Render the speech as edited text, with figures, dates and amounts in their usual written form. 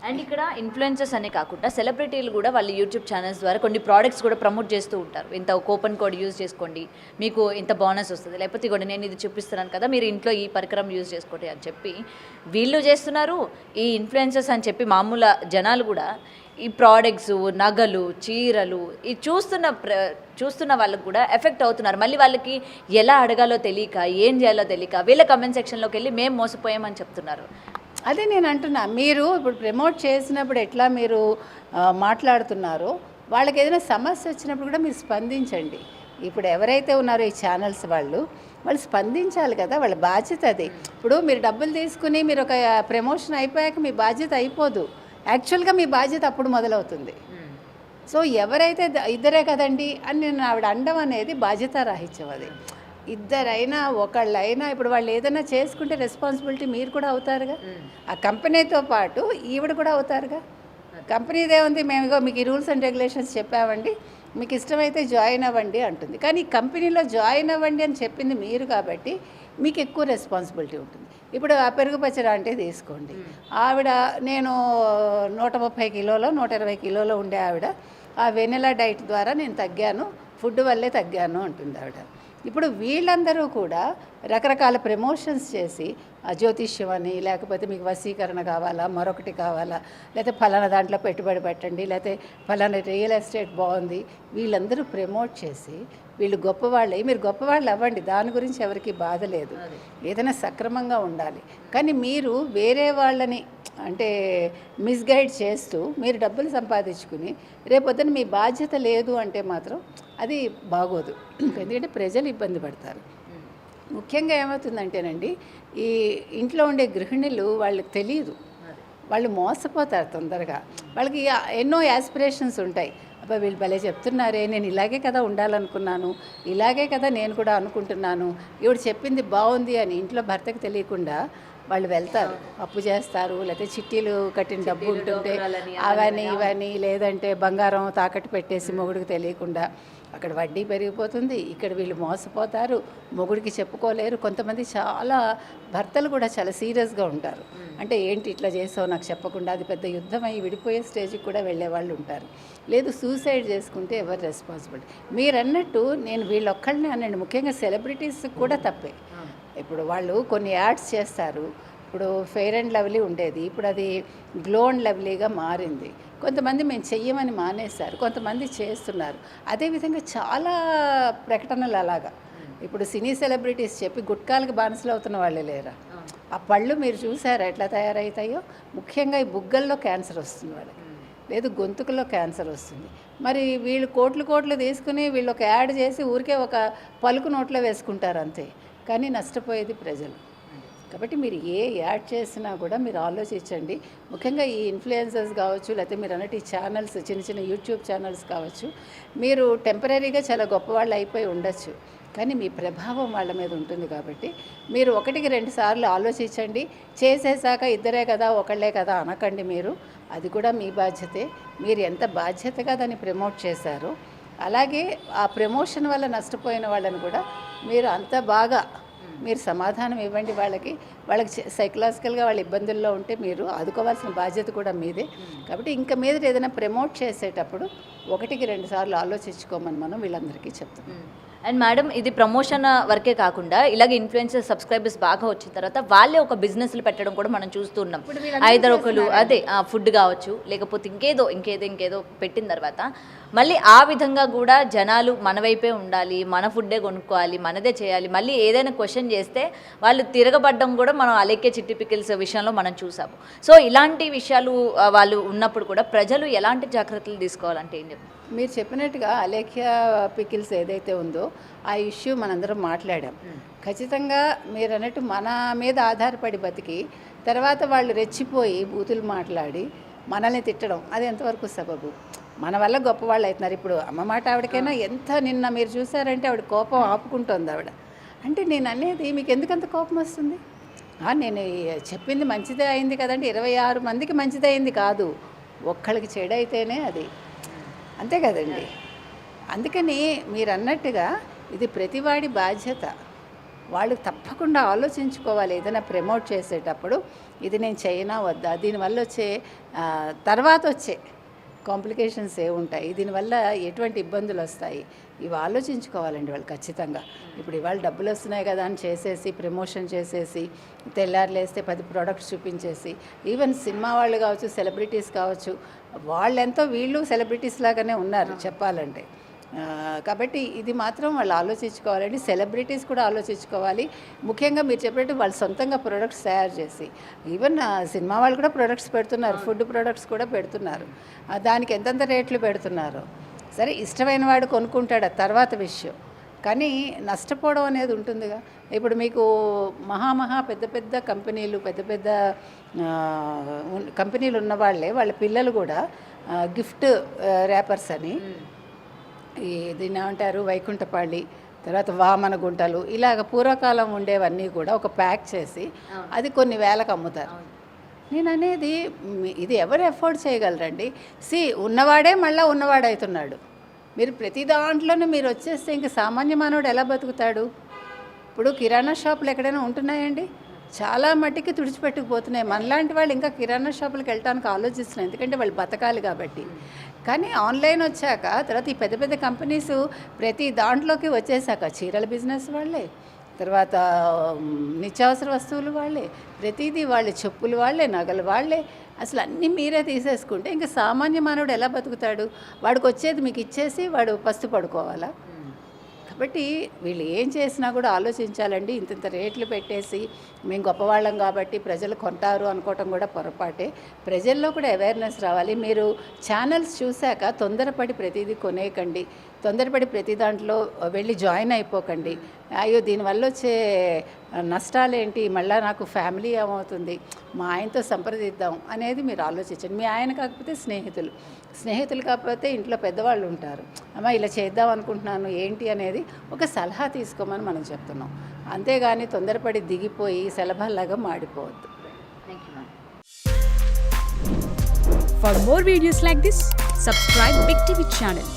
And ఇక్కడ influencers అనే కాకుండా సెలబ్రిటీలు కూడా వాళ్ళ యూట్యూబ్ ఛానల్స్ ద్వారా కొన్ని ప్రోడక్ట్స్ కూడా ప్రమోట్ చేస్తూ ఉంటారు. ఇంత కూపన్ కోడ్ యూజ్ చేసుకోండి, మీకు ఇంత బోనస్ వస్తుంది, లేకపోతే కూడా నేను ఇది చూపిస్తున్నాను కదా, మీరు ఇంట్లో ఈ పరికరం యూజ్ చేసుకోండి అని చెప్పి వీళ్ళు చేస్తున్నారు. ఈ ఇన్ఫ్లుయెన్సర్స్ అని చెప్పి మామూలు జనాలు కూడా ఈ ప్రోడక్ట్స్, నగలు, చీరలు ఈ చూస్తున్న వాళ్ళకు కూడా ఎఫెక్ట్ అవుతున్నారు. మళ్ళీ వాళ్ళకి ఎలా అడగాలో తెలియక, ఏం చేయాలో తెలియక వీళ్ళ కమెంట్ సెక్షన్లోకి వెళ్ళి మేము మోసపోయామని చెప్తున్నారు. అదే నేను అంటున్నా, మీరు ఇప్పుడు ప్రమోట్ చేసినప్పుడు ఎట్లా మీరు మాట్లాడుతున్నారో, వాళ్ళకి ఏదైనా సమస్య వచ్చినప్పుడు కూడా మీరు స్పందించండి. ఇప్పుడు ఎవరైతే ఉన్నారో ఈ ఛానల్స్ వాళ్ళు స్పందించాలి కదా, వాళ్ళ బాధ్యత అది. ఇప్పుడు మీరు డబ్బులు తీసుకుని మీరు ఒక ప్రమోషన్ అయిపోయాక మీ బాధ్యత అయిపోదు, యాక్చువల్గా మీ బాధ్యత అప్పుడు మొదలవుతుంది. సో ఎవరైతే ఇద్దరే కదండి అని నేను ఆవిడ అండం అనేది బాధ్యత రాహిత్యం. అది ఇద్దరైనా ఒకళ్ళైనా ఇప్పుడు వాళ్ళు ఏదైనా చేసుకుంటే రెస్పాన్సిబిలిటీ మీరు కూడా అవుతారుగా, ఆ కంపెనీతో పాటు ఈవిడ కూడా అవుతారుగా. కంపెనీదే ఉంది, మేము మీకు ఈ రూల్స్ అండ్ రెగ్యులేషన్స్ చెప్పామండి, మీకు ఇష్టమైతే జాయిన్ అవ్వండి అంటుంది. కానీ ఈ కంపెనీలో జాయిన్ అవ్వండి అని చెప్పింది మీరు కాబట్టి మీకు ఎక్కువ రెస్పాన్సిబిలిటీ ఉంటుంది. ఇప్పుడు ఆ పెరుగు పచ్చడి అంటే తీసుకోండి, ఆవిడ నేను 130 కిలోలో 120 కిలోలో ఉండే ఆవిడ ఆ వెనిలా డైట్ ద్వారా నేను తగ్గాను, ఫుడ్ వల్లే తగ్గాను అంటుంది ఆవిడ. ఇప్పుడు వీళ్ళందరూ కూడా రకరకాల ప్రమోషన్స్ చేసి జ్యోతిష్యం అని, లేకపోతే మీకు వశీకరణ కావాలా, మరొకటి కావాలా, లేకపోతే ఫలానా దాంట్లో పెట్టుబడి పెట్టండి, లేకపోతే ఫలానా రియల్ ఎస్టేట్ బాగుంది, వీళ్ళందరూ ప్రమోట్ చేసి వీళ్ళు గొప్పవాళ్ళే. మీరు గొప్పవాళ్ళు అవ్వండి, దాని గురించి ఎవరికి బాధ లేదు, ఏదైనా సక్రమంగా ఉండాలి. కానీ మీరు వేరే వాళ్ళని అంటే మిస్గైడ్ చేస్తూ మీరు డబ్బులు సంపాదించుకుని రేపొద్దున మీ బాధ్యత లేదు అంటే మాత్రం అది బాగోదు. ఎందుకంటే ప్రజలు ఇబ్బంది పడతారు. ముఖ్యంగా ఏమవుతుందంటేనండి, ఈ ఇంట్లో ఉండే గృహిణులు వాళ్ళకి తెలియదు, వాళ్ళు మోసపోతారు తొందరగా. వాళ్ళకి ఎన్నో యాస్పిరేషన్స్ ఉంటాయి. అబ్బా వీళ్ళు భలే చెప్తున్నారే, నేను ఇలాగే కదా ఉండాలనుకున్నాను, ఇలాగే కదా నేను కూడా అనుకుంటున్నాను, ఈవిడ చెప్పింది బాగుంది అని ఇంట్లో భర్తకు తెలియకుండా వాళ్ళు వెళ్తారు, అప్పు చేస్తారు, లేకపోతే చిట్టీలు కట్టిన డబ్బు ఉంటుంటే అవన్నీ ఇవన్నీ, లేదంటే బంగారం తాకట్టు పెట్టేసి మొగుడికి తెలియకుండా అక్కడ వడ్డీ పెరిగిపోతుంది, ఇక్కడ వీళ్ళు మోసపోతారు, మొగుడికి చెప్పుకోలేరు. కొంతమంది చాలా భర్తలు కూడా చాలా సీరియస్గా ఉంటారు, అంటే ఏంటి ఇట్లా చేసావు నాకు చెప్పకుండా, అది పెద్ద యుద్ధం అయ్యి విడిపోయే స్టేజ్కి కూడా వెళ్ళే వాళ్ళు ఉంటారు. లేదు సూసైడ్ చేసుకుంటే ఎవరు రెస్పాన్సిబిలిటీ. మీరు అన్నట్టు నేను వీళ్ళొక్కళ్ళని అనండి, ముఖ్యంగా సెలబ్రిటీస్ కూడా తప్పే. ఇప్పుడు వాళ్ళు కొన్ని యాడ్స్ చేస్తారు, ఇప్పుడు ఫెయిర్ అండ్ లవ్లీ ఉండేది, ఇప్పుడు అది గ్లో అండ్ లవ్లీగా మారింది. కొంతమంది మేము చెయ్యమని మానేశారు, కొంతమంది చేస్తున్నారు. అదేవిధంగా చాలా ప్రకటనలు అలాగా. ఇప్పుడు సినీ సెలబ్రిటీస్ చెప్పి గుట్కాలకు బానిసలు అవుతున్న వాళ్ళే లేరా? ఆ పళ్ళు మీరు చూసారా ఎట్లా తయారవుతాయో? ముఖ్యంగా ఈ బుగ్గల్లో క్యాన్సర్ వస్తుంది వాళ్ళకి, లేదు గొంతుకులో క్యాన్సర్ వస్తుంది. మరి వీళ్ళు కోట్లు తీసుకుని వీళ్ళు ఒక యాడ్ చేసి ఊరికే ఒక పలుకు నోట్లో వేసుకుంటారు అంతే, కానీ నష్టపోయేది ప్రజలు. కాబట్టి మీరు ఏ యాడ్ చేసినా కూడా మీరు ఆలోచించండి. ముఖ్యంగా ఈ ఇన్ఫ్లుయెన్సర్స్ కావచ్చు, లేకపోతే మీరు అన్నట్టు ఈ ఛానల్స్, చిన్న యూట్యూబ్ ఛానల్స్ కావచ్చు, మీరు టెంపరీగా చాలా గొప్పవాళ్ళు అయిపోయి ఉండొచ్చు, కానీ మీ ప్రభావం వాళ్ళ మీద ఉంటుంది. కాబట్టి మీరు 1-2 సార్లు ఆలోచించండి. చేసేసాక ఇద్దరే కదా ఒకళ్ళే కదా అనకండి. మీరు అది కూడా మీ బాధ్యతే. మీరు ఎంత బాధ్యతగా దాన్ని ప్రమోట్ చేశారో, అలాగే ఆ ప్రమోషన్ వల్ల నష్టపోయిన వాళ్ళని కూడా మీరు అంత బాగా మీరు సమాధానం ఇవ్వండి. వాళ్ళకి సైకలాజికల్గా వాళ్ళ ఇబ్బందుల్లో ఉంటే మీరు ఆదుకోవాల్సిన బాధ్యత కూడా మీదే. కాబట్టి ఇంకా మీద ఏదైనా ప్రమోట్ చేసేటప్పుడు 1-2 సార్లు ఆలోచించుకోమని మనం వీళ్ళందరికీ చెప్తాం. అండ్ మేడం, ఇది ప్రమోషన్ వరకే కాకుండా ఇలాగ ఇన్ఫ్లుయెన్సర్ సబ్స్క్రైబర్స్ బాగా వచ్చిన తర్వాత వాళ్ళే ఒక బిజినెస్లు పెట్టడం కూడా మనం చూస్తున్నాం. ఐదర్ ఒకరు అదే ఫుడ్ కావచ్చు, లేకపోతే ఇంకేదో పెట్టిన తర్వాత మళ్ళీ ఆ విధంగా కూడా జనాలు మన వైపే ఉండాలి, మన ఫుడ్డే కొనుక్కోవాలి, మనదే చేయాలి, మళ్ళీ ఏదైనా క్వశ్చన్ చేస్తే వాళ్ళు తిరగబడ్డం కూడా మనం అలేఖ్య చిట్టి పికిల్స్ విషయంలో మనం చూసాము. సో ఇలాంటి విషయాలు వాళ్ళు ఉన్నప్పుడు కూడా ప్రజలు ఎలాంటి జాగ్రత్తలు తీసుకోవాలంటే ఏం చెప్తారు? మీరు చెప్పినట్టుగా అలేఖ్య పికిల్స్ ఏదైతే ఉందో ఆ ఇష్యూ మనందరం మాట్లాడాం. ఖచ్చితంగా మీరు అన్నట్టు మన మీద ఆధారపడి బతికి తర్వాత వాళ్ళు రెచ్చిపోయి బూతులు మాట్లాడి మనల్ని తిట్టడం అది ఎంతవరకు సబబు? మన వల్ల గొప్పవాళ్ళు అవుతున్నారు. ఇప్పుడు అమ్మ మాట ఆవిడకైనా ఎంత నిన్న మీరు చూసారంటే ఆవిడ కోపం ఆపుకుంటోంది ఆవిడ. అంటే నేను అనేది మీకు ఎందుకంత కోపం వస్తుంది? నేను చెప్పింది మంచిదే అయింది కదండి, 26 మందికి మంచిదే అయింది కాదు, ఒక్కళ్ళకి చెడైతేనే అది, అంతే కదండి. అందుకని మీరు అన్నట్టుగా ఇది ప్రతివాడి బాధ్యత. వాళ్ళు తప్పకుండా ఆలోచించుకోవాలి ఏదైనా ప్రమోట్ చేసేటప్పుడు ఇది నేను చేయనా వద్దా, దీనివల్ల వచ్చే తర్వాత వచ్చే కాంప్లికేషన్స్ ఏముంటాయి, దీనివల్ల ఎటువంటి ఇబ్బందులు వస్తాయి, ఇవి ఆలోచించుకోవాలండి వాళ్ళు ఖచ్చితంగా. ఇప్పుడు ఇవాళ డబ్బులు వస్తున్నాయి కదా అని చేసేసి ప్రమోషన్ చేసేసి తెల్లారులేస్తే 10 ప్రోడక్ట్స్ చూపించేసి, ఈవెన్ సినిమా వాళ్ళు కావచ్చు, సెలబ్రిటీస్ కావచ్చు, వాళ్ళెంతో వీళ్ళు సెలబ్రిటీస్ లాగానే ఉన్నారు చెప్పాలంటే. కాబట్టి ఇది మాత్రం వాళ్ళు ఆలోచించుకోవాలండి. సెలబ్రిటీస్ కూడా ఆలోచించుకోవాలి. ముఖ్యంగా మీరు చెప్పినట్టు వాళ్ళు సొంతంగా ప్రొడక్ట్స్ తయారు చేసి, ఈవెన్ సినిమా వాళ్ళు కూడా ప్రొడక్ట్స్ పెడుతున్నారు, ఫుడ్ ప్రొడక్ట్స్ కూడా పెడుతున్నారు. దానికి ఎంతెంత రేట్లు పెడుతున్నారు. సరే ఇష్టమైన వాడు కొనుక్కుంటాడు, ఆ తర్వాత విషయం. కానీ నష్టపోవడం అనేది ఉంటుందిగా. ఇప్పుడు మీకు మహా పెద్ద పెద్ద కంపెనీలు, పెద్ద పెద్ద కంపెనీలు ఉన్న వాళ్ళే వాళ్ళ పిల్లలు కూడా గిఫ్ట్ ర్యాపర్స్ అని, దీన్ని ఏమంటారు, వైకుంఠపాళి, తర్వాత వామన గుంటలు, ఇలాగ పూర్వకాలం ఉండేవన్నీ కూడా ఒక ప్యాక్ చేసి అది కొన్ని వేలకు అమ్ముతారు. నేను అనేది ఇది ఎవరు ఎఫోర్డ్ చేయగలరండి? ఉన్నవాడే మళ్ళీ ఉన్నవాడవుతున్నాడు. మీరు ప్రతి దాంట్లోనూ మీరు వచ్చేస్తే ఇంక సామాన్య మానవుడు ఎలా బతుకుతాడు? ఇప్పుడు కిరాణా షాపులు ఎక్కడైనా ఉంటున్నాయండి? చాలా మట్టికి తుడిచిపెట్టుకుపోతున్నాయి. మనలాంటి వాళ్ళు ఇంకా కిరాణా షాపులకు వెళ్ళడానికి ఆలోచిస్తున్నాయి, ఎందుకంటే వాళ్ళు బతకాలి కాబట్టి. కానీ ఆన్లైన్ వచ్చాక, తర్వాత ఈ పెద్ద పెద్ద కంపెనీస్ ప్రతి దాంట్లోకి వచ్చేసాక, చీరల బిజినెస్ వాళ్ళే, తర్వాత నిత్యావసర వస్తువులు వాళ్ళే, ప్రతిదీ వాళ్ళే, చెప్పులు వాళ్ళే, నగలు వాళ్ళే, అసలు అన్నీ మీరే తీసేసుకుంటే ఇంకా సామాన్య మానవుడు ఎలా బతుకుతాడు? వాడికి వచ్చేది మీకు ఇచ్చేసి వాడు పస్తు పడుకోవాలా? కాబట్టి వీళ్ళు ఏం చేసినా కూడా ఆలోచించాలండి. ఇంత రేట్లు పెట్టేసి మేము గొప్పవాళ్ళం కాబట్టి ప్రజలు కొంటారు అనుకోవటం కూడా పొరపాటే. ప్రజల్లో కూడా అవేర్నెస్ రావాలి. మీరు ఛానల్స్ చూశాక తొందరపడి ప్రతిదీ కొనేయకండి, తొందరపడి ప్రతి దాంట్లో వెళ్ళి జాయిన్ అయిపోకండి. అయ్యో దీనివల్ల వచ్చే నష్టాలేంటి, మళ్ళీ నాకు ఫ్యామిలీ ఏమవుతుంది, మా ఆయనతో సంప్రదిద్దాం అనేది మీరు ఆలోచించండి. మీ ఆయన కాకపోతే స్నేహితులు కాకపోతే ఇంట్లో పెద్దవాళ్ళు ఉంటారు, అమ్మ ఇలా చేద్దాం అనుకుంటున్నాను ఏంటి అనేది ఒక సలహా తీసుకోమని మనం చెప్తున్నాం. అంతేగాని తొందరపడి దిగిపోయి సెలభల్లాగా మాడిపోవద్దు. Thank you ma'am. For more videos like this, subscribe Big TV channel.